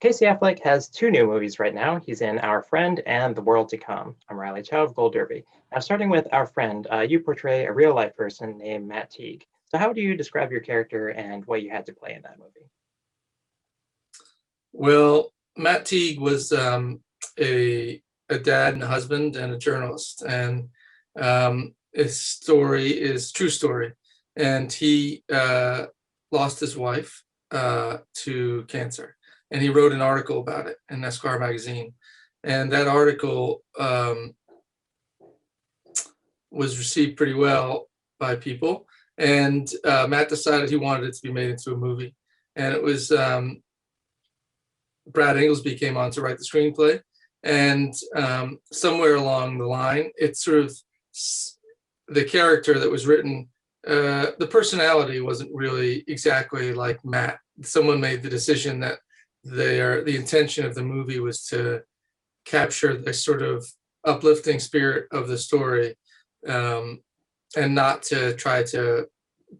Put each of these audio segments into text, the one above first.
Casey Affleck has two new movies right now. He's in Our Friend and The World to Come. I'm Riley Chow of Gold Derby. Now, starting with Our Friend, you portray a real life person named Matt Teague. So, how do you describe your character and what you had to play in that movie? Well, Matt Teague was a dad and a husband and a journalist, and his story is true story. And he lost his wife to cancer, and he wrote an article about it in Esquire magazine. And that article was received pretty well by people. And Matt decided he wanted it to be made into a movie, and it was. Brad Inglesby came on to write the screenplay, and somewhere along the line, it's sort of the character that was written, the personality wasn't really exactly like Matt. Someone made the decision that the intention of the movie was to capture the sort of uplifting spirit of the story, and not to try to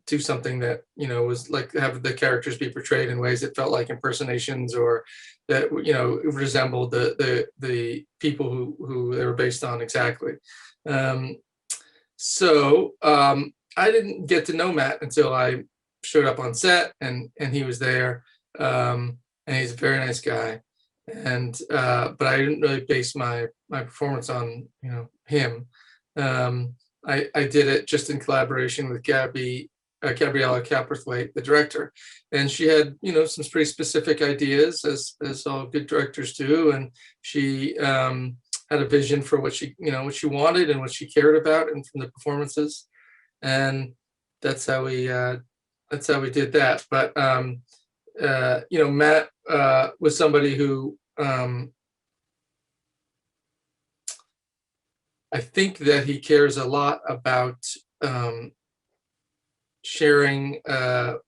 do something that was like have the characters be portrayed in ways that felt like impersonations, or that resembled the people who they were based on exactly. So I didn't get to know Matt until I showed up on set, and he was there, and he's a very nice guy, and but I didn't really base my performance on him. I did it just in collaboration with Gabriella Capperthwaite, the director, and she had some pretty specific ideas, as all good directors do, and she had a vision for what she wanted and what she cared about, and from the performances, and that's how we did that. But Matt was somebody who I think that he cares a lot about sharing, about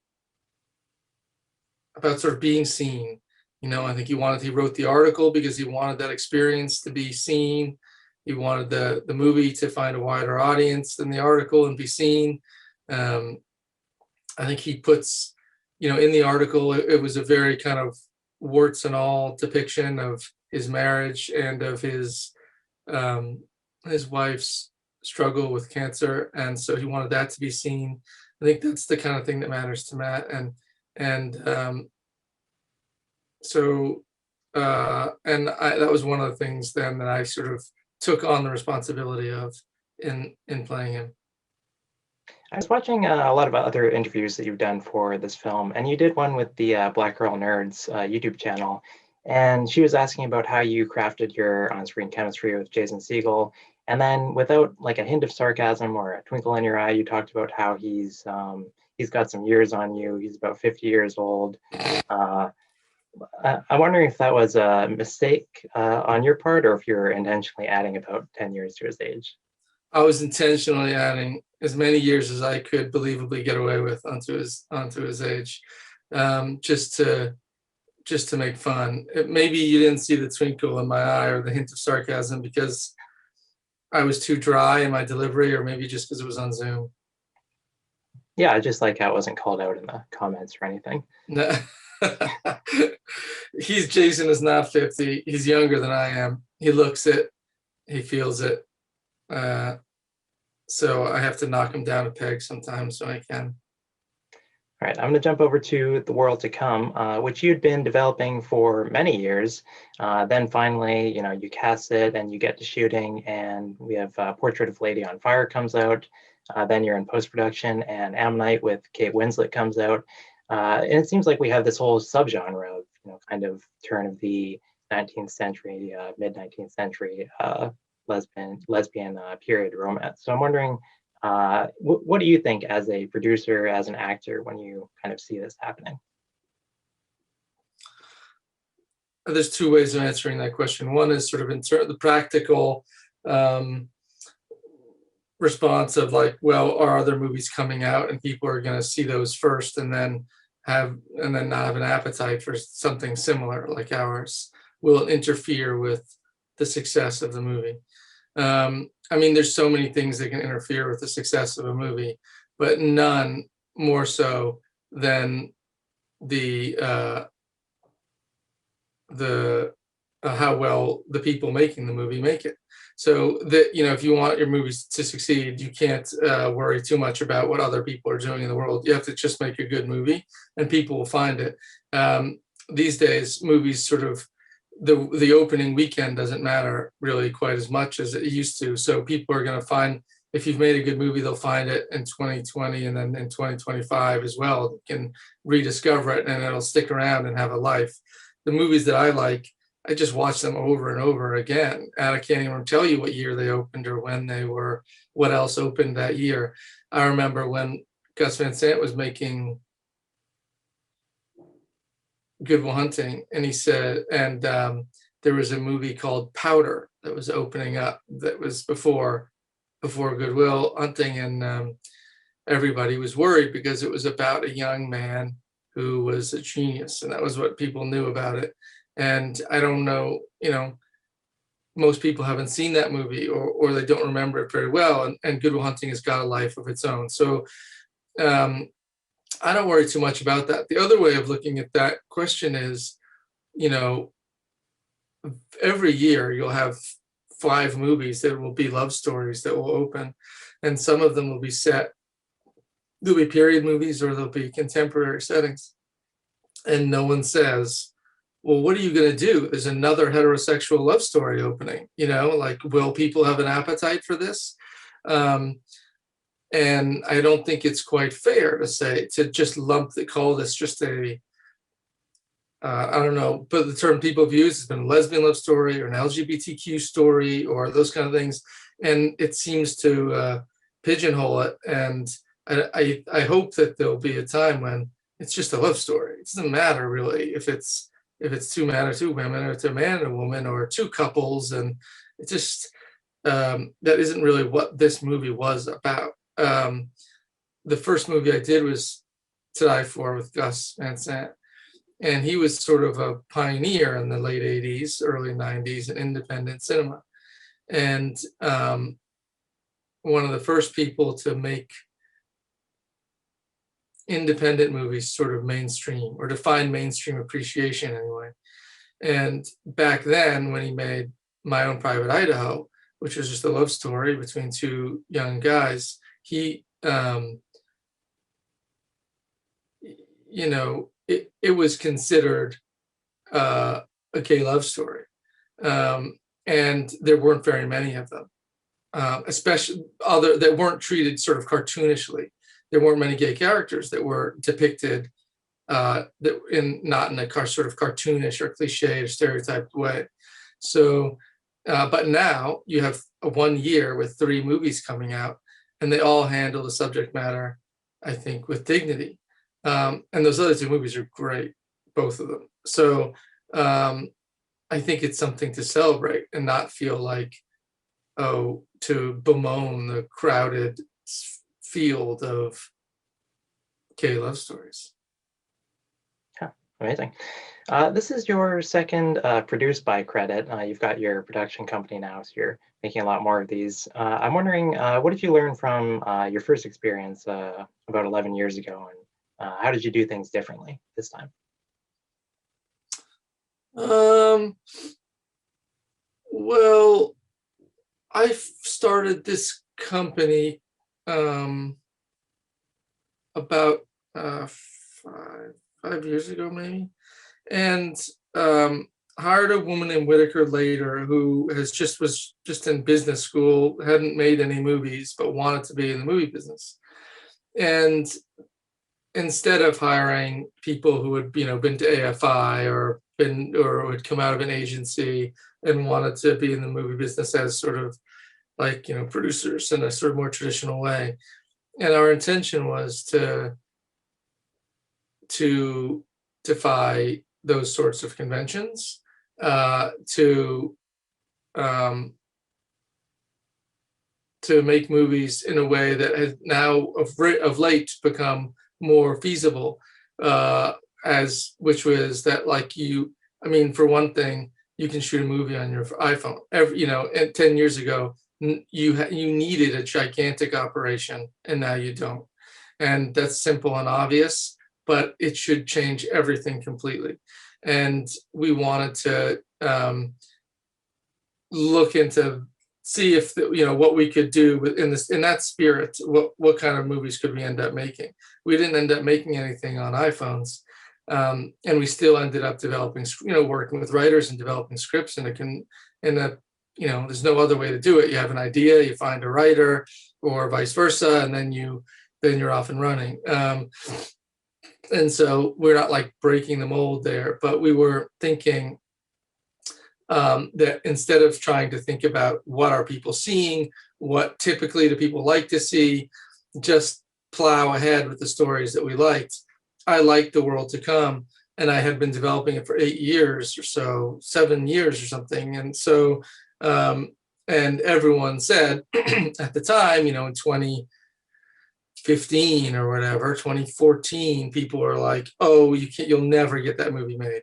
sort of being seen. I think he wrote the article because he wanted that experience to be seen. He wanted the movie to find a wider audience than the article and be seen. I think he puts, in the article, it was a very kind of warts and all depiction of his marriage and of his wife's struggle with cancer, and so he wanted that to be seen. I think that's the kind of thing that matters to Matt, and that was one of the things then that I sort of took on the responsibility of in playing him. I was watching a lot of other interviews that you've done for this film, and you did one with the Black Girl Nerds YouTube channel, and she was asking about how you crafted your on-screen chemistry with Jason Segal. And then, without like a hint of sarcasm or a twinkle in your eye, you talked about how he's got some years on you. He's about 50 years old. I'm wondering if that was a mistake on your part, or if you're intentionally adding about 10 years to his age. I was intentionally adding as many years as I could believably get away with onto his age, just to make fun. Maybe you didn't see the twinkle in my eye or the hint of sarcasm because I was too dry in my delivery, or maybe just because it was on Zoom. Yeah, I just like how it wasn't called out in the comments or anything. No. Jason is not 50. He's younger than I am. He looks it. He feels it. So I have to knock him down a peg sometimes so I can. All right, I'm going to jump over to The World to Come, which you'd been developing for many years. Then finally, you cast it and you get to shooting, and we have Portrait of Lady on Fire comes out. Then you're in post-production, and Ammonite with Kate Winslet comes out. And it seems like we have this whole subgenre of, kind of turn of the 19th century, mid-19th century lesbian period romance. So I'm wondering, what do you think as a producer, as an actor, when you kind of see this happening? There's two ways of answering that question. One is sort of the practical response of like, well, are other movies coming out and people are going to see those first and then not have an appetite for something similar like ours? Will it interfere with the success of the movie? I mean, there's so many things that can interfere with the success of a movie, but none more so than the the how well the people making the movie make it. So that, if you want your movies to succeed, you can't worry too much about what other people are doing in the world. You have to just make a good movie, and people will find it. These days, movies sort of the opening weekend doesn't matter really quite as much as it used to. So people are going to find, if you've made a good movie, they'll find it in 2020 and then in 2025 as well. They can rediscover it, and it'll stick around and have a life. The movies that I like, I just watch them over and over again. And I can't even tell you what year they opened or when they were, what else opened that year. I remember when Gus Van Sant was making Good Will Hunting, and he said, and there was a movie called Powder that was opening up, that was before Good Will Hunting, and everybody was worried because it was about a young man who was a genius, and that was what people knew about it. And I don't know, most people haven't seen that movie, or they don't remember it very well. And Good Will Hunting has got a life of its own. So I don't worry too much about that. The other way of looking at that question is, every year you'll have 5 movies that will be love stories that will open, and some of them will be set. There'll be period movies, or there'll be contemporary settings, and no one says, well, what are you going to do? There's another heterosexual love story opening, like, will people have an appetite for this? And I don't think it's quite fair to just call this just a, I don't know, but the term people have used has been a lesbian love story or an LGBTQ story or those kind of things. And it seems to pigeonhole it. And I hope that there'll be a time when it's just a love story. It doesn't matter really if it's 2 men or 2 women, or it's a man and a woman, or 2 couples. And it just, that isn't really what this movie was about. The first movie I did was To Die For with Gus Van Sant. And he was sort of a pioneer in the late 80s, early 90s in independent cinema. And one of the first people to make independent movies sort of mainstream, or to find mainstream appreciation anyway. And back then, when he made My Own Private Idaho, which was just a love story between 2 young guys, he, it was considered a gay love story. And there weren't very many of them, especially that weren't treated sort of cartoonishly. There weren't many gay characters that were depicted not in a sort of cartoonish or cliche or stereotyped way. So, but now you have 1 year with 3 movies coming out, and they all handle the subject matter, I think, with dignity. And those other 2 movies are great, both of them. So I think it's something to celebrate and not feel like, to bemoan the crowded field of gay love stories. Yeah, amazing. This is your second produced by credit. You've got your production company now, so you're making a lot more of these. I'm wondering, what did you learn from your first experience about 11 years ago, and how did you do things differently this time? Well, I started this company about 5 years ago, maybe, and hired a woman named Whitaker later, who was just in business school, hadn't made any movies, but wanted to be in the movie business. And instead of hiring people who had been to AFI or had come out of an agency and wanted to be in the movie business as sort of like producers in a sort of more traditional way, and our intention was to defy those sorts of conventions, to make movies in a way that has now of late become more feasible, which was that, like, for one thing, you can shoot a movie on your iPhone. And 10 years ago, you needed a gigantic operation, and now you don't. And that's simple and obvious, but it should change everything completely. and we wanted to look into, see if what we could do in that spirit. What kind of movies could we end up making? We didn't end up making anything on iPhones, and we still ended up developing, working with writers and developing scripts. And there's no other way to do it. You have an idea, you find a writer, or vice versa, and then you're off and running. And so we're not like breaking the mold there, but we were thinking that instead of trying to think about what are people seeing, what typically do people like to see, just plow ahead with the stories that we liked. I liked The World to Come, and I had been developing it for 8 years or so, 7 years or something. And so, and everyone said at the time, in 2015 or whatever, 2014, people were like, "Oh, you'll never get that movie made.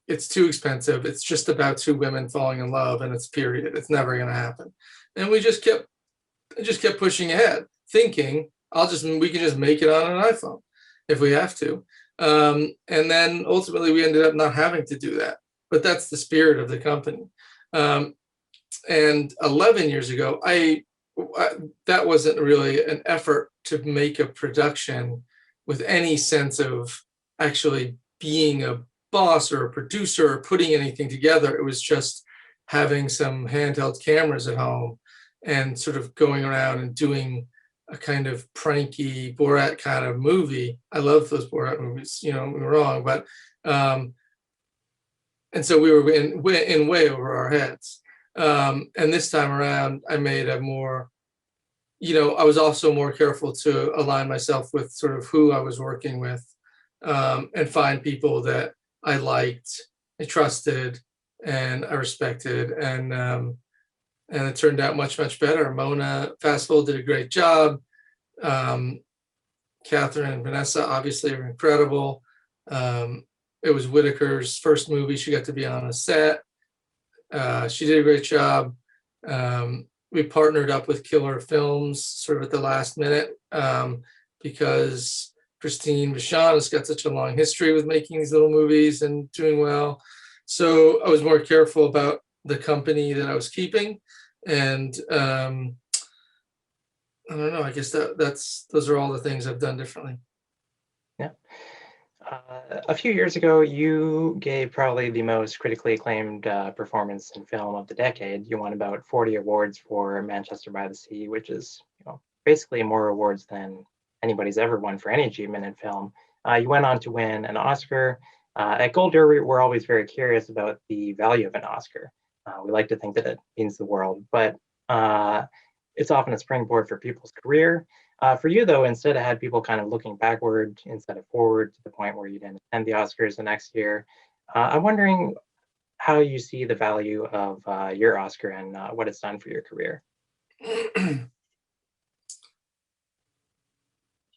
It's too expensive. It's just about two women falling in love, and it's period. It's never going to happen." And we just kept pushing ahead, thinking, we can just make it on an iPhone if we have to. And then ultimately we ended up not having to do that. But that's the spirit of the company. And 11 years ago, that wasn't really an effort to make a production with any sense of actually being a boss or a producer or putting anything together. It was just having some handheld cameras at home and sort of going around and doing a kind of pranky Borat kind of movie. I love those Borat movies, don't get me wrong, but and so we were in way over our heads. And this time around, I made a more, I was also more careful to align myself with sort of who I was working with, and find people that I liked, I trusted, and I respected, and it turned out much, much better. Mona Fastful did a great job. Catherine and Vanessa obviously are incredible. It was Whitaker's first movie. She got to be on a set. She did a great job. We partnered up with Killer Films sort of at the last minute, because Christine Vachon has got such a long history with making these little movies and doing well. So I was more careful about the company that I was keeping. And I don't know, I guess those are all the things I've done differently. Yeah. A few years ago, you gave probably the most critically acclaimed performance in film of the decade. You won about 40 awards for Manchester by the Sea, which is basically more awards than anybody's ever won for any achievement in film. You went on to win an Oscar. At Golder, we're always very curious about the value of an Oscar. We like to think that it means the world, but it's often a springboard for people's career. For you, though, instead it had people kind of looking backward instead of forward to the point where you didn't attend the Oscars the next year. I'm wondering how you see the value of your Oscar and what it's done for your career.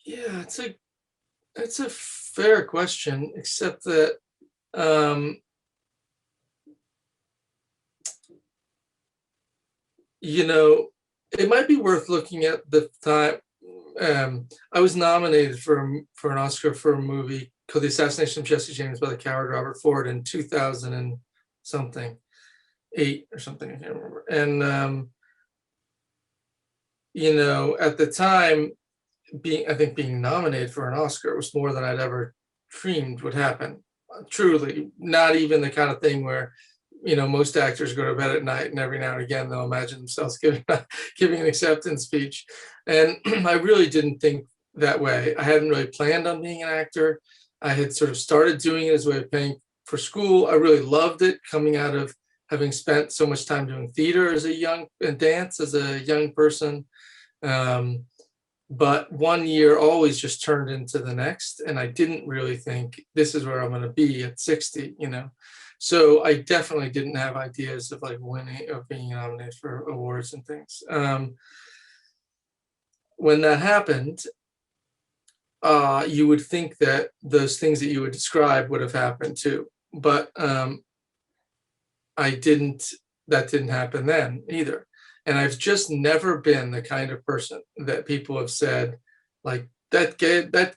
Yeah, it's a fair question, except that it might be worth looking at the time. I was nominated for an Oscar for a movie called The Assassination of Jesse James by the coward Robert Ford in 2000 and something, 8 or something, I can't remember. And at the time, being nominated for an Oscar was more than I'd ever dreamed would happen. Truly, not even the kind of thing where most actors go to bed at night and every now and again they'll imagine themselves giving an acceptance speech. And I really didn't think that way. I hadn't really planned on being an actor. I had sort of started doing it as a way of paying for school. I really loved it, coming out of having spent so much time doing theater and dance as a young person. But one year always just turned into the next, and I didn't really think this is where I'm going to be at 60, So I definitely didn't have ideas of like winning or being nominated for awards and things. When that happened, you would think that those things that you would describe would have happened too, but that didn't happen then either. And I've just never been the kind of person that people have said, like, that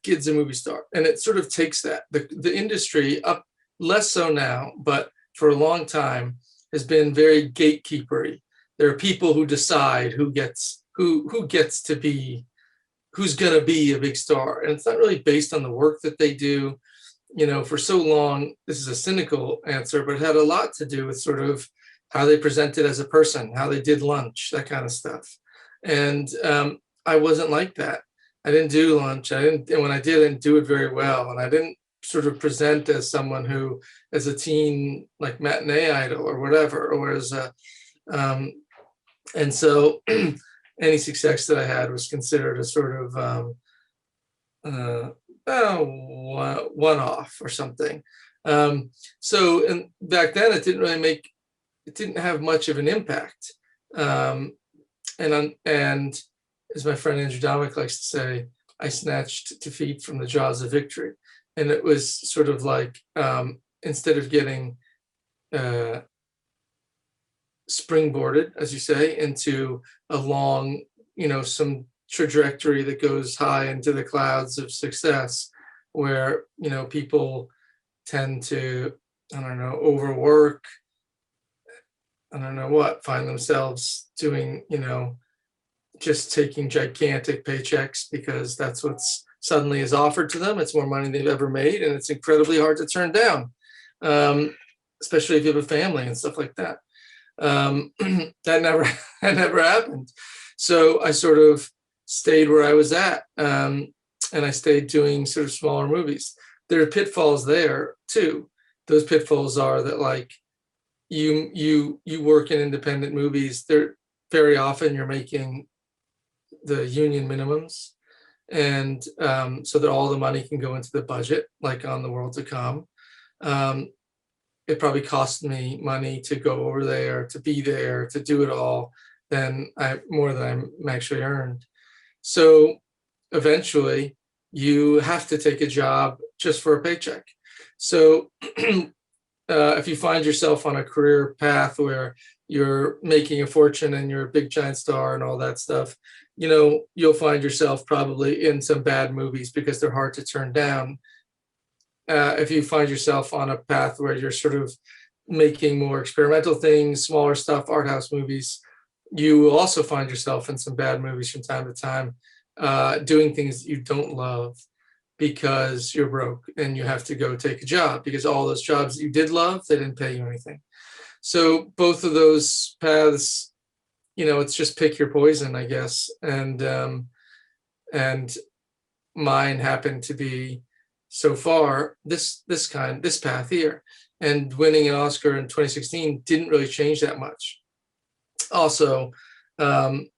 kid's a movie star. And it sort of takes that. The industry up less so now, but for a long time has been very gatekeepery. There are people who decide who gets to be, who's going to be a big star, and it's not really based on the work that they do. For so long, this is a cynical answer, but it had a lot to do with sort of how they presented as a person, how they did lunch, that kind of stuff. And I wasn't like that. I didn't do lunch. And when I didn't do it very well. And I didn't sort of present as someone who, as a teen, like matinee idol or whatever, or as a, and so any success that I had was considered a sort of one-off or something. And back then it didn't have much of an impact. And as my friend Andrew Domick likes to say, I snatched defeat from the jaws of victory. And it was sort of like, instead of getting springboarded, as you say, into a long, some trajectory that goes high into the clouds of success, where, people tend to, I don't know, overwork, I don't know what, find themselves doing, just taking gigantic paychecks because that's what's suddenly is offered to them. It's more money they've ever made, and it's incredibly hard to turn down, especially if you have a family and stuff like that. That never happened. So I sort of stayed where I was at, and I stayed doing sort of smaller movies. There are pitfalls there too. Those pitfalls are that, like, you work in independent movies. They're very often you're making the union minimums, and so that all the money can go into the budget, like on The World to Come. It probably cost me money to go over there, to be there, to do it all, more than I actually earned. So eventually you have to take a job just for a paycheck. So if you find yourself on a career path where you're making a fortune and you're a big giant star and all that stuff, you'll find yourself probably in some bad movies because they're hard to turn down. If you find yourself on a path where you're sort of making more experimental things, smaller stuff, art house movies, you will also find yourself in some bad movies from time to time, doing things that you don't love because you're broke and you have to go take a job because all those jobs that you did love, they didn't pay you anything. So both of those paths, it's just pick your poison, I guess. And mine happened to be, so far, this path here. And winning an Oscar in 2016 didn't really change that much. Also, the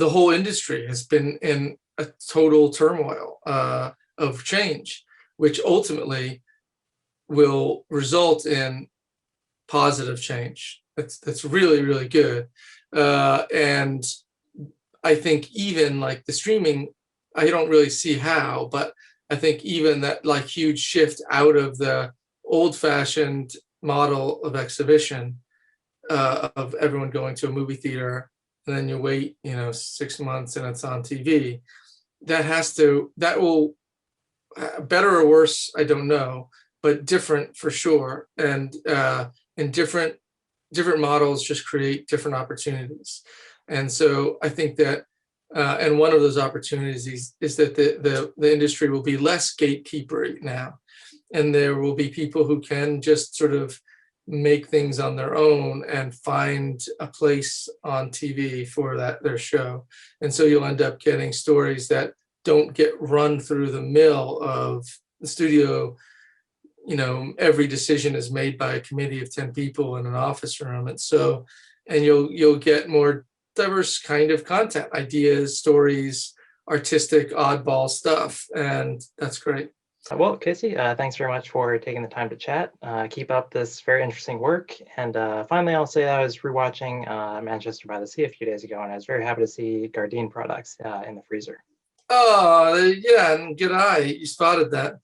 whole industry has been in a total turmoil of change, which ultimately will result in positive change. That's really, really good. And I think even like the streaming, I don't really see how, but I think even that like huge shift out of the old-fashioned model of exhibition, of everyone going to a movie theater and then you wait, 6 months and it's on TV. That will, better or worse, I don't know, but different for sure. And different models just create different opportunities. And so I think that, and one of those opportunities is that the industry will be less gatekeepery now, and there will be people who can just sort of make things on their own and find a place on TV for their show. And so you'll end up getting stories that don't get run through the mill of the studio. Every decision is made by a committee of 10 people in an office room. And so, and you'll get more diverse kind of content, ideas, stories, artistic, oddball stuff. And that's great. Well, Casey, thanks very much for taking the time to chat. Keep up this very interesting work. And finally, I'll say I was rewatching Manchester by the Sea a few days ago, and I was very happy to see Gardein products in the freezer. Oh, yeah, and good eye. You spotted that.